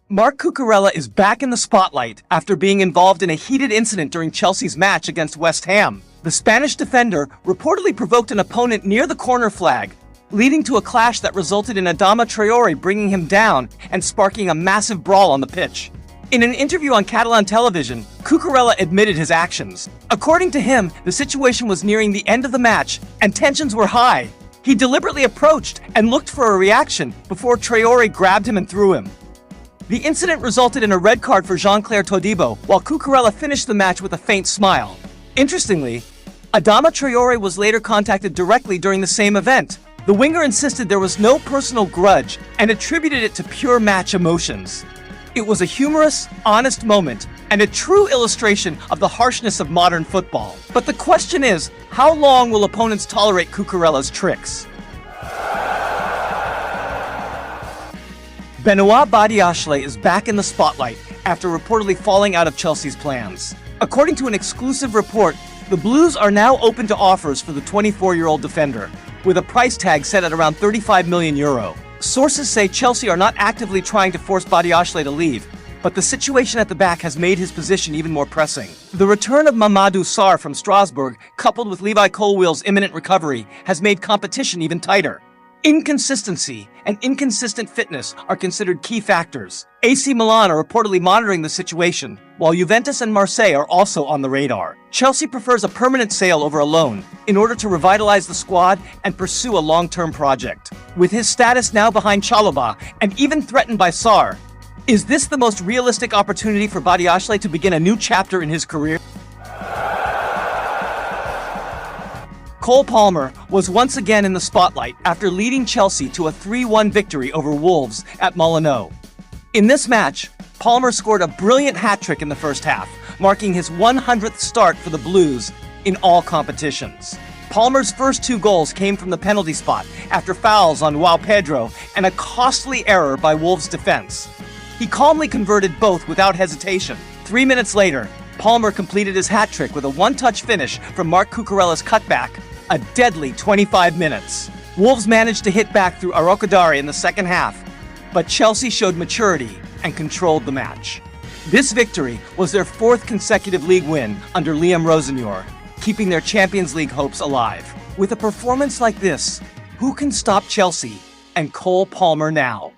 Marc Cucurella is back in the spotlight after being involved in a heated incident during Chelsea's match against West Ham. The Spanish defender reportedly provoked an opponent near the corner flag, leading to a clash that resulted in ADAMA bringing him down and sparking a massive brawl on the pitch. In an interview on Catalan television, Cucurella admitted his actions. According to him, the situation was nearing the end of the match and tensions were high. He deliberately approached and looked for a reaction before Traoré grabbed him and threw him. The incident resulted in a red card for Jean-Claire Todibo, while Cucurella finished the match with a faint smile. Interestingly, Adama Traoré was later contacted directly during the same event. The winger insisted there was no personal grudge and attributed it to pure match emotions. It was a humorous, honest moment and a true illustration of the harshness of modern football. But the question is, how long will opponents tolerate Cucurella's tricks? Benoit Badiashile is back in the spotlight after reportedly falling out of Chelsea's plans. According to an exclusive report, the Blues are now open to offers for the 24-year-old defender, with a price tag set at around €35 million. Sources say Chelsea are not actively trying to force Badiashile to leave, but the situation at the back has made his position even more pressing. The return of Mamadou Sarr from Strasbourg, coupled with Levi Colwill's imminent recovery, has made competition even tighter. Inconsistency and inconsistent fitness are considered key factors. AC Milan are reportedly monitoring the situation, while Juventus and Marseille are also on the radar. Chelsea prefers a permanent sale over a loan in order to revitalize the squad and pursue a long-term project. With his status now behind Chalobah and even threatened by Sarr, is this the most realistic opportunity for Badiashile to begin a new chapter in his career? Cole Palmer was once again in the spotlight after leading Chelsea to a 3-1 victory over Wolves at Molineux. In this match, Palmer scored a brilliant hat-trick in the first half, marking his 100th start for the Blues in all competitions. Palmer's first 2 goals came from the penalty spot after fouls on Joao Pedro and a costly error by Wolves' defense. He calmly converted both without hesitation. 3 minutes later, Palmer completed his hat-trick with a one-touch finish from Marc Cucurella's cutback, a deadly 25 minutes. Wolves managed to hit back through Araucadari in the second half, but Chelsea showed maturity and controlled the match. This victory was their 4th consecutive league win under Liam Rosenor, keeping their Champions League hopes alive. With a performance like this, who can stop Chelsea and Cole Palmer now?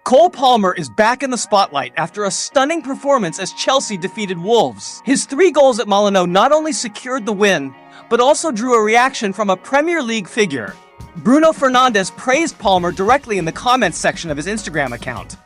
Cole Palmer is back in the spotlight after a stunning performance as Chelsea defeated Wolves. His 3 goals at Molineux not only secured the win, but also drew a reaction from a Premier League figure. Bruno Fernandes praised Palmer directly in the comments section of his Instagram account.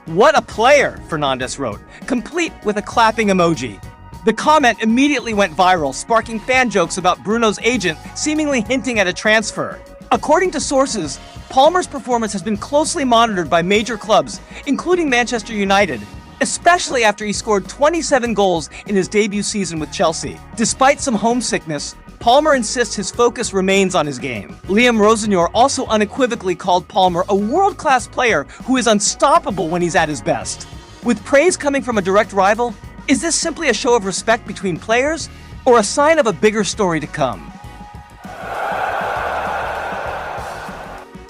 "What a player," Fernandes wrote, complete with a clapping emoji. The comment immediately went viral, sparking fan jokes about Bruno's agent seemingly hinting at a transfer. According to sources, Palmer's performance has been closely monitored by major clubs, including Manchester United, especially after he scored 27 goals in his debut season with Chelsea. Despite some homesickness, Palmer insists his focus remains on his game. Liam Rosenor also unequivocally called Palmer a world-class player who is unstoppable when he's at his best. With praise coming from a direct rival, is this simply a show of respect between players, or a sign of a bigger story to come?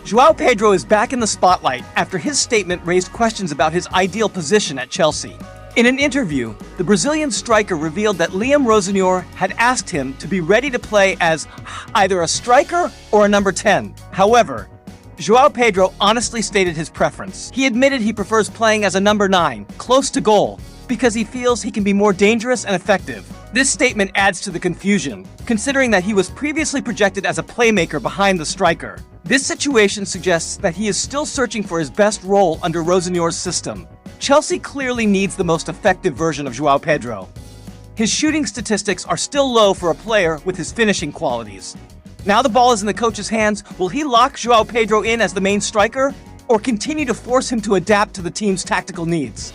Joao Pedro is back in the spotlight after his statement raised questions about his ideal position at Chelsea. In an interview, the Brazilian striker revealed that Liam Rosenor had asked him to be ready to play as either a striker or a number 10. However, Joao Pedro honestly stated his preference. He admitted he prefers playing as a number 9, close to goal, because he feels he can be more dangerous and effective. This statement adds to the confusion, considering that he was previously projected as a playmaker behind the striker. This situation suggests that he is still searching for his best role under Rosenor's system. Chelsea clearly needs the most effective version of Joao Pedro. His shooting statistics are still low for a player with his finishing qualities. Now the ball is in the coach's hands. Will he lock Joao Pedro in as the main striker, or continue to force him to adapt to the team's tactical needs?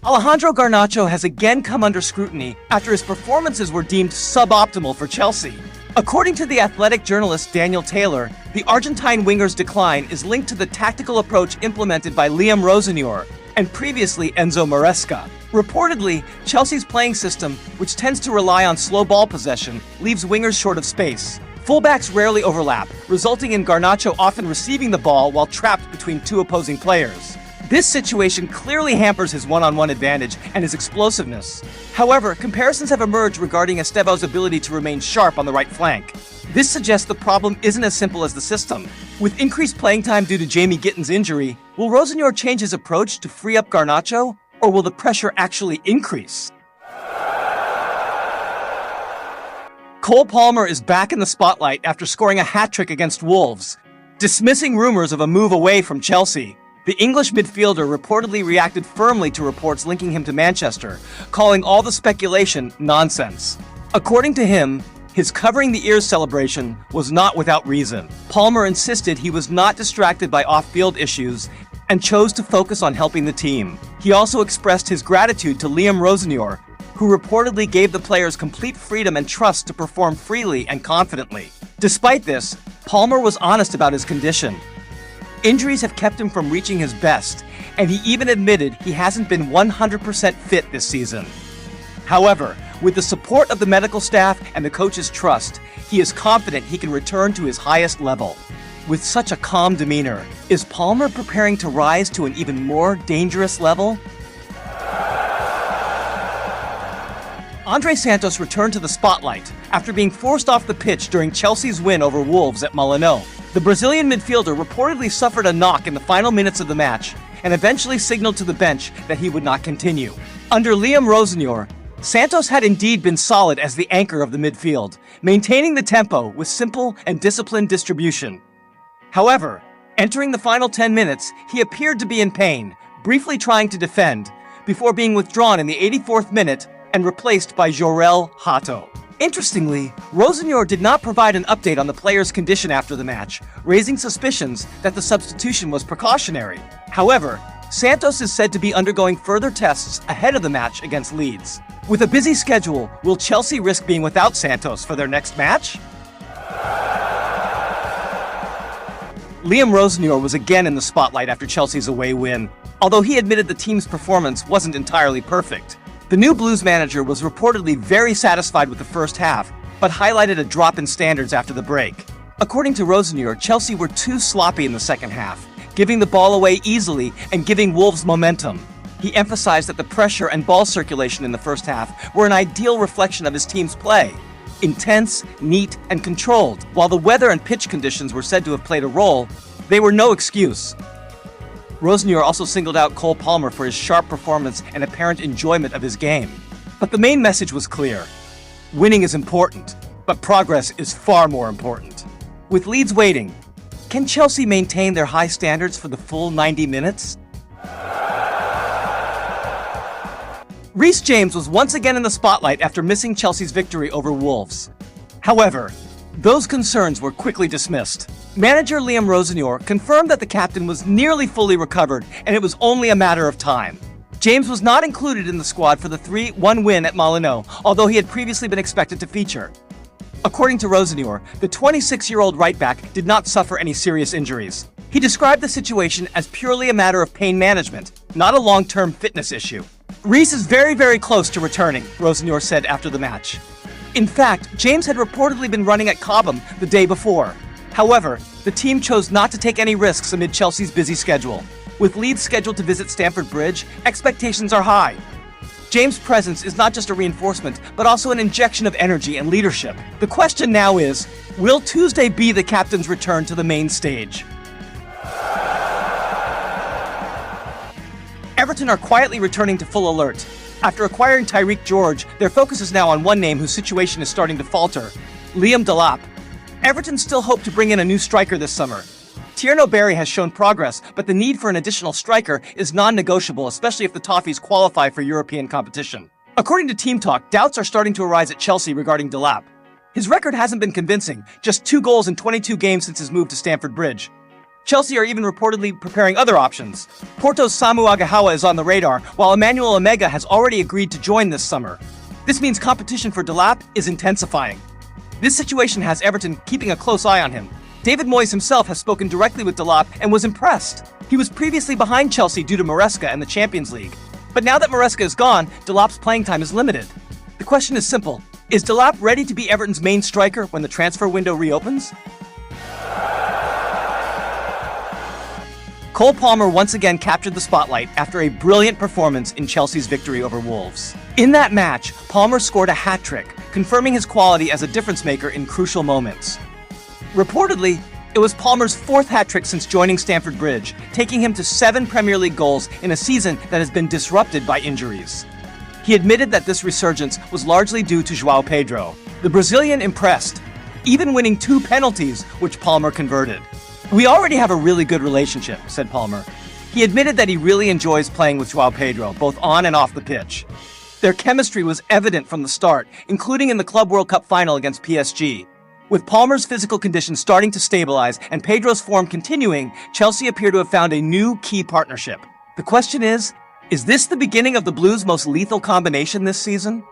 Alejandro Garnacho has again come under scrutiny after his performances were deemed suboptimal for Chelsea. According to the Athletic journalist Daniel Taylor, the Argentine winger's decline is linked to the tactical approach implemented by Liam Rosenor and previously Enzo Maresca. Reportedly, Chelsea's playing system, which tends to rely on slow ball possession, leaves wingers short of space. Fullbacks rarely overlap, resulting in Garnacho often receiving the ball while trapped between two opposing players. This situation clearly hampers his one-on-one advantage and his explosiveness. However, comparisons have emerged regarding Estebao's ability to remain sharp on the right flank. This suggests the problem isn't as simple as the system. With increased playing time due to Jamie Gitten's injury, will Rosenor change his approach to free up Garnacho, or will the pressure actually increase? Cole Palmer is back in the spotlight after scoring a hat-trick against Wolves. Dismissing rumors of a move away from Chelsea, the English midfielder reportedly reacted firmly to reports linking him to Manchester, calling all the speculation nonsense. According to him, his covering the ears celebration was not without reason. Palmer insisted he was not distracted by off-field issues and chose to focus on helping the team. He also expressed his gratitude to Liam Rosenor, who reportedly gave the players complete freedom and trust to perform freely and confidently. Despite this, Palmer was honest about his condition. Injuries have kept him from reaching his best, and he even admitted he hasn't been 100% fit this season. However, with the support of the medical staff and the coach's trust, he is confident he can return to his highest level. With such a calm demeanor, is Palmer preparing to rise to an even more dangerous level? Andre Santos returned to the spotlight after being forced off the pitch during Chelsea's win over Wolves at Molineux. The Brazilian midfielder reportedly suffered a knock in the final minutes of the match and eventually signaled to the bench that he would not continue. Under Liam Rosenor, Santos had indeed been solid as the anchor of the midfield, maintaining the tempo with simple and disciplined distribution. Hahowever, entering the final 10 minutes, he appeared to be in pain, briefly trying to defend, before being withdrawn in the 84th minute and replaced by Jorel Hato. Interestingly, Rosenor did not provide an update on the player's condition after the match, raising suspicions that the substitution was precautionary. However, Santos is said to be undergoing further tests ahead of the match against Leeds. With a busy schedule, will Chelsea risk being without Santos for their next match? Liam Rosenor was again in the spotlight after Chelsea's away win, although he admitted the team's performance wasn't entirely perfect. The new Blues manager was reportedly very satisfied with the first half, but highlighted a drop in standards after the break. According to Rosenor, Chelsea were too sloppy in the second half, giving the ball away easily and giving Wolves momentum. He emphasized that the pressure and ball circulation in the first half were an ideal reflection of his team's play. Intense, neat, and controlled. While the weather and pitch conditions were said to have played a role, they were no excuse. Rosenor also singled out Cole Palmer for his sharp performance and apparent enjoyment of his game. But the main message was clear. Winning is important, but progress is far more important. With Leeds waiting, can Chelsea maintain their high standards for the full 90 minutes? Reece James was once again in the spotlight after missing Chelsea's victory over Wolves. However, those concerns were quickly dismissed. Manager Liam Rosenor confirmed that the captain was nearly fully recovered and it was only a matter of time. James was not included in the squad for the 3-1 win at Molineux, although he had previously been expected to feature. According to Rosenor, the 26-year-old right-back did not suffer any serious injuries. He described the situation as purely a matter of pain management, not a long-term fitness issue. Reece is very close to returning, Rosenor said after the match. In fact, James had reportedly been running at Cobham the day before. However, the team chose not to take any risks amid Chelsea's busy schedule. With Leeds scheduled to visit Stamford Bridge, expectations are high. James' presence is not just a reinforcement, but also an injection of energy and leadership. The question now is, will Tuesday be the captain's return to the main stage? Everton are quietly returning to full alert. After acquiring Tyreek George, their focus is now on one name whose situation is starting to falter, Liam Delap. Everton still hope to bring in a new striker this summer. Tierno Barry has shown progress, but the need for an additional striker is non-negotiable, especially if the Toffees qualify for European competition. According to Team Talk, doubts are starting to arise at Chelsea regarding Delap. His record hasn't been convincing, just 2 goals in 22 games since his move to Stamford Bridge. Chelsea are even reportedly preparing other options. Porto's Samu Agahawa is on the radar, while Emmanuel Omega has already agreed to join this summer. This means competition for Delap is intensifying. This situation has Everton keeping a close eye on him. David Moyes himself has spoken directly with Delap and was impressed. He was previously behind Chelsea due to Maresca and the Champions League. But now that Maresca is gone, Delap's playing time is limited. The question is simple. Is Delap ready to be Everton's main striker when the transfer window reopens? Cole Palmer once again captured the spotlight after a brilliant performance in Chelsea's victory over Wolves. In that match, Palmer scored a hat-trick, confirming his quality as a difference-maker in crucial moments. Reportedly, it was Palmer's fourth hat-trick since joining Stamford Bridge, taking him to 7 Premier League goals in a season that has been disrupted by injuries. He admitted that this resurgence was largely due to Joao Pedro. The Brazilian impressed, even winning 2 penalties, which Palmer converted. "We already have a really good relationship," said Palmer. He admitted that he really enjoys playing with Joao Pedro, both on and off the pitch. Their chemistry was evident from the start, including in the Club World Cup final against PSG. With Palmer's physical condition starting to stabilize and Pedro's form continuing, Chelsea appear to have found a new key partnership. The question is this the beginning of the Blues' most lethal combination this season?